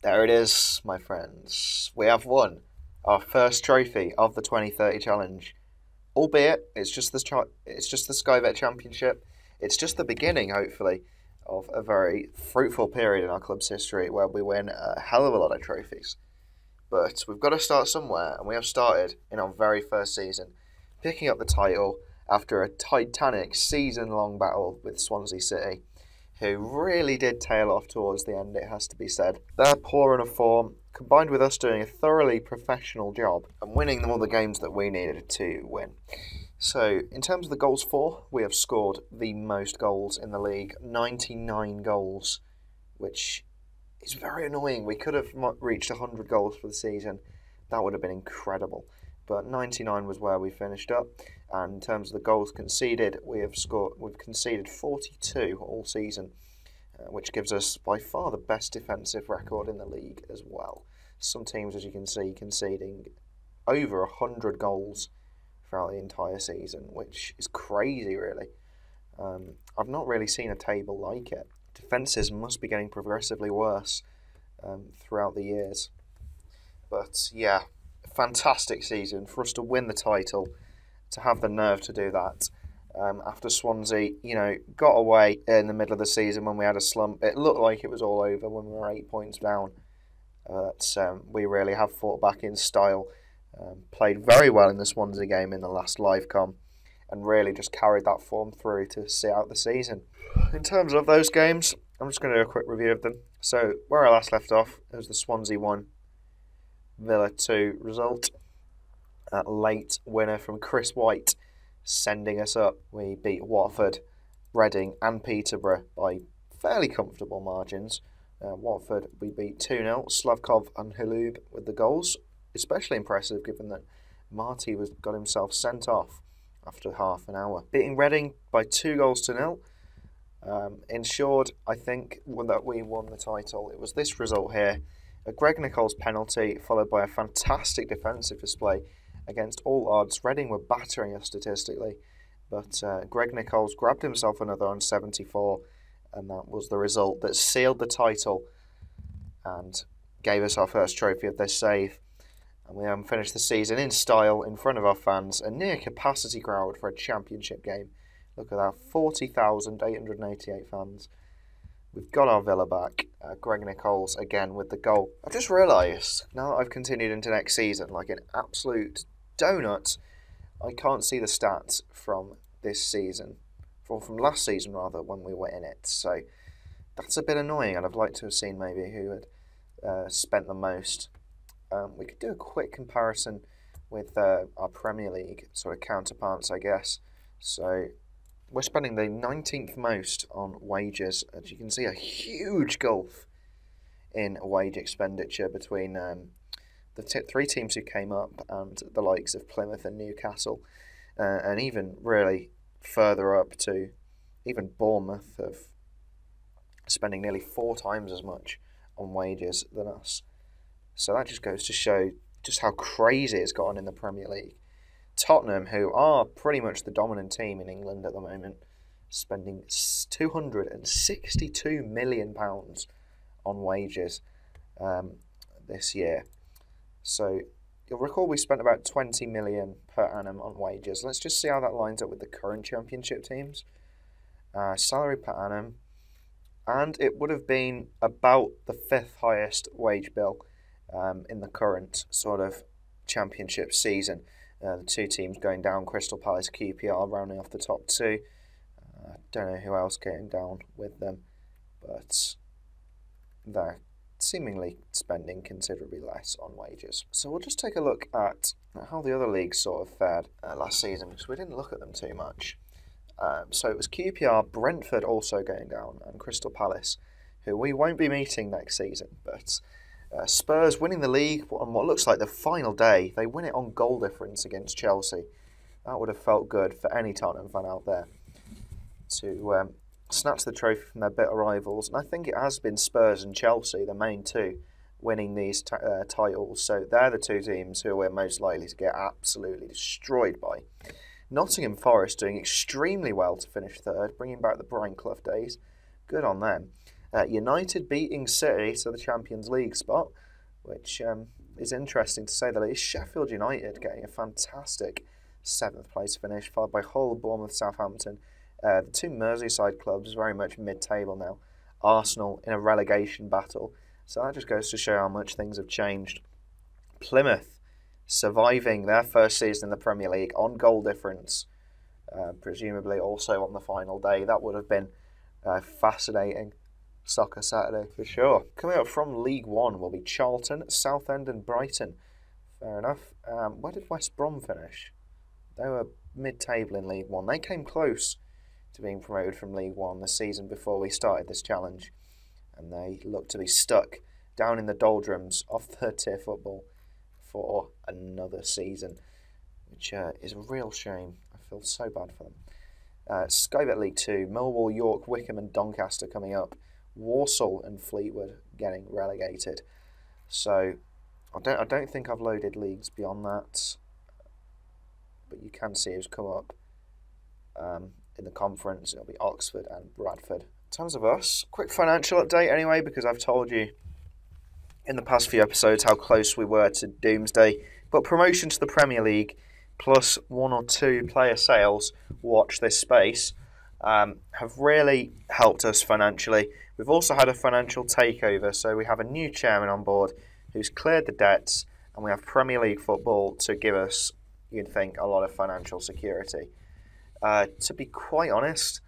There it is, my friends. We have won our first trophy of the 2030 challenge. Albeit it's just the Skybet Championship. It's just the beginning, hopefully, of a very fruitful period in our club's history where we win a hell of a lot of trophies. But we've got to start somewhere, and we have started in our very first season, picking up the title after a titanic season-long battle with Swansea City, who really did tail off towards the end, it has to be said. Their poor run of form, combined with us doing a thoroughly professional job and winning them all the games that we needed to win. So, in terms of the goals for, we have scored the most goals in the league, 99 goals, which is very annoying. We could have reached 100 goals for the season. That would have been incredible. But 99 was where we finished up. And in terms of the goals conceded, we've conceded 42 all season, which gives us by far the best defensive record in the league as well. Some teams, as you can see, conceding over 100 goals throughout the entire season, which is crazy, really. I've not really seen a table like it. Defences must be getting progressively worse throughout the years. But yeah, fantastic season for us to win the title, to have the nerve to do that. After Swansea, got away in the middle of the season when we had a slump. It looked like it was all over when we were 8 points down. But we really have fought back in style. Played very well in the Swansea game in the last live com, and really just carried that form through to see out the season. In terms of those games, I'm just going to do a quick review of them. So, where I last left off, it was the Swansea 1, Villa 2 result. A late winner from Chris White, sending us up. We beat Watford, Reading and Peterborough by fairly comfortable margins. Watford, we beat 2-0. Slavkov and Hulub with the goals. Especially impressive given that Marty got himself sent off after half an hour. Beating Reading by 2-0. Ensured, I think, that we won the title. It was this result here. A Greg Nichols penalty followed by a fantastic defensive display against all odds. Reading were battering us statistically, but Greg Nichols grabbed himself another on 74, and that was the result that sealed the title and gave us our first trophy of this save. And we finished the season in style in front of our fans, a near capacity crowd for a championship game. Look at that, 40,888 fans. We've got our Villa back. Greg Nichols again with the goal. I've just realised, now that I've continued into next season, like an absolute donut, I can't see the stats from this season. From last season, rather, when we were in it. So that's a bit annoying, and I'd like to have seen maybe who had spent the most. We could do a quick comparison with our Premier League sort of counterparts, I guess. So we're spending the 19th most on wages. As you can see, a huge gulf in wage expenditure between the three teams who came up and the likes of Plymouth and Newcastle, and even really further up to even Bournemouth, of spending nearly 4 times as much on wages than us. So that just goes to show just how crazy it's gotten in the Premier League. Tottenham, who are pretty much the dominant team in England at the moment, spending £262 million on wages this year. So you'll recall we spent about 20 million per annum on wages. Let's just see how that lines up with the current championship teams. Salary per annum, and it would have been about the 5th highest wage bill in the current sort of championship season. The two teams going down, Crystal Palace, QPR, rounding off the top 2. Don't know who else getting down with them, but they're seemingly spending considerably less on wages. So we'll just take a look at how the other leagues sort of fared last season, because we didn't look at them too much. So it was QPR, Brentford also going down, and Crystal Palace, who we won't be meeting next season, but Spurs winning the league on what looks like the final day. They win it on goal difference against Chelsea. That would have felt good for any Tottenham fan out there to snatch the trophy from their bitter rivals. And I think it has been Spurs and Chelsea, the main two, winning these titles. So they're the two teams who we're most likely to get absolutely destroyed by. Nottingham Forest doing extremely well to finish third, bringing back the Brian Clough days. Good on them. United beating City to the Champions League spot, which is interesting to say the least. Sheffield United getting a fantastic 7th place finish, followed by Hull, Bournemouth, Southampton. The two Merseyside clubs very much mid-table now. Arsenal in a relegation battle. So that just goes to show how much things have changed. Plymouth surviving their first season in the Premier League on goal difference, presumably also on the final day. That would have been fascinating soccer Saturday for sure. Coming up from League One will be Charlton, Southend and Brighton. Fair enough. Where did West Brom finish? They were mid-table in League One. They came close to being promoted from League One the season before we started this challenge, and they look to be stuck down in the doldrums of third-tier football for another season, which is a real shame. I feel so bad for them. Sky Bet League 2, Millwall, York, Wickham and Doncaster coming up. Walsall and Fleetwood getting relegated. So I don't think I've loaded leagues beyond that, but you can see who's come up in the conference. It'll be Oxford and Bradford. In terms of us, quick financial update anyway, because I've told you in the past few episodes how close we were to doomsday. But promotion to the Premier League plus 1 or 2 player sales, watch this space, have really helped us financially. We've also had a financial takeover, so we have a new chairman on board who's cleared the debts, and we have Premier League football to give us, you'd think, a lot of financial security. To be quite honest,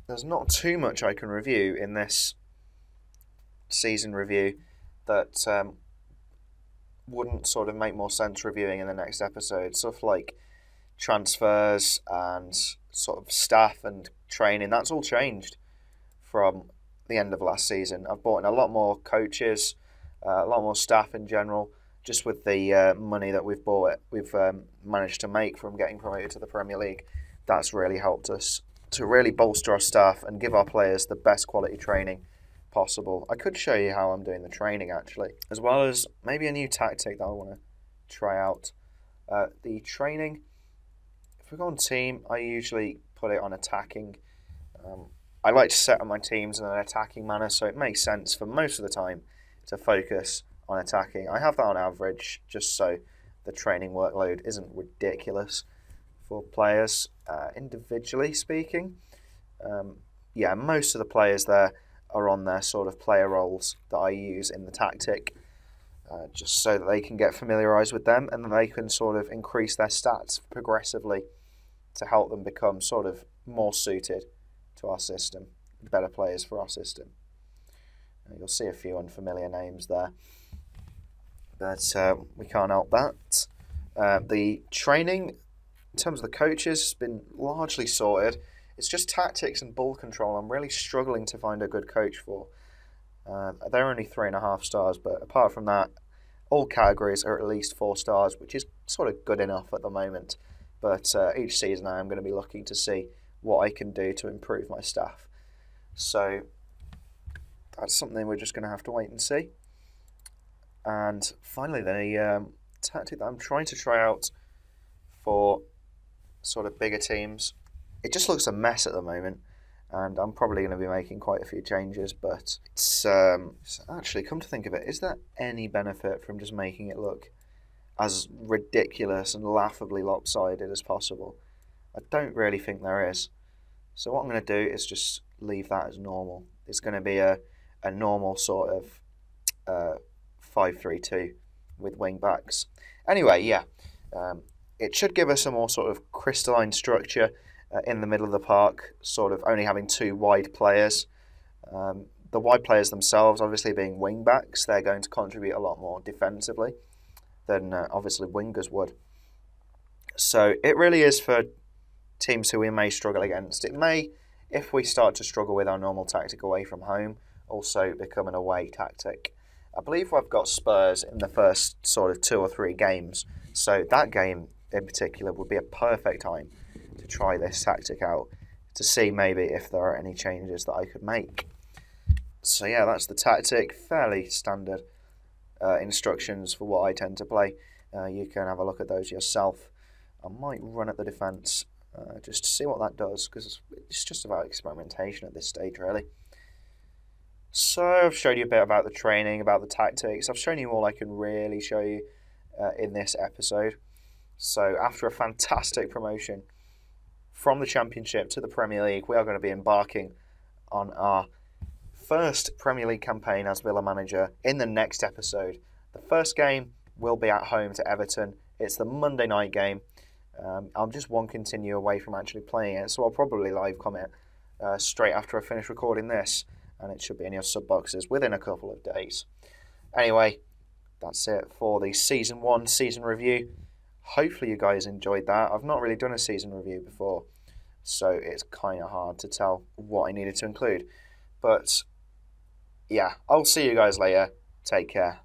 there's not too much I can review in this season review that wouldn't sort of make more sense reviewing in the next episode. Stuff like transfers and sort of staff and training, that's all changed from the end of last season. I've brought in a lot more coaches, a lot more staff in general, just with the money that we've managed to make from getting promoted to the Premier League. That's really helped us to really bolster our staff and give our players the best quality training possible. I could show you how I'm doing the training actually, as well as maybe a new tactic that I want to try out. The training, if we go on team, I usually put it on attacking. I like to set up my teams in an attacking manner, so it makes sense for most of the time to focus on attacking. I have that on average just so the training workload isn't ridiculous for players. Individually speaking, yeah, most of the players there are on their sort of player roles that I use in the tactic, just so that they can get familiarised with them and then they can sort of increase their stats progressively to help them become sort of more suited to our system, better players for our system. You'll see a few unfamiliar names there, but we can't help that. The training, in terms of the coaches, has been largely sorted. It's just tactics and ball control I'm really struggling to find a good coach for. They're only 3.5 stars, but apart from that, all categories are at least 4 stars, which is sort of good enough at the moment. But each season I am going to be looking to see what I can do to improve my staff. So that's something we're just going to have to wait and see. And finally, the tactic that I'm trying to try out for sort of bigger teams, it just looks a mess at the moment, and I'm probably going to be making quite a few changes, but it's actually, come to think of it, is there any benefit from just making it look as ridiculous and laughably lopsided as possible? I don't really think there is. So what I'm going to do is just leave that as normal. It's going to be a normal sort of 5-3-2 with wing backs. Anyway, yeah, it should give us a more sort of crystalline structure in the middle of the park, sort of only having 2 wide players. The wide players themselves, obviously being wing backs, they're going to contribute a lot more defensively than obviously wingers would. So it really is for teams who we may struggle against. It may, if we start to struggle with our normal tactic away from home, also become an away tactic. I believe I've got Spurs in the first sort of 2 or 3 games, so that game in particular would be a perfect time to try this tactic out, to see maybe if there are any changes that I could make. So yeah, that's the tactic. Fairly standard instructions for what I tend to play. You can have a look at those yourself. I might run at the defence just to see what that does, because it's just about experimentation at this stage really. So I've showed you a bit about the training, about the tactics. I've shown you all I can really show you in this episode. So after a fantastic promotion from the Championship to the Premier League, we are going to be embarking on our first Premier League campaign as Villa manager in the next episode. The first game will be at home to Everton. It's the Monday night game. I'm just one continue away from actually playing it, so I'll probably live comment straight after I finish recording this, and it should be in your sub boxes within a couple of days. Anyway, that's it for the Season 1 season review. Hopefully you guys enjoyed that. I've not really done a season review before, so it's kind of hard to tell what I needed to include. But yeah, I'll see you guys later. Take care.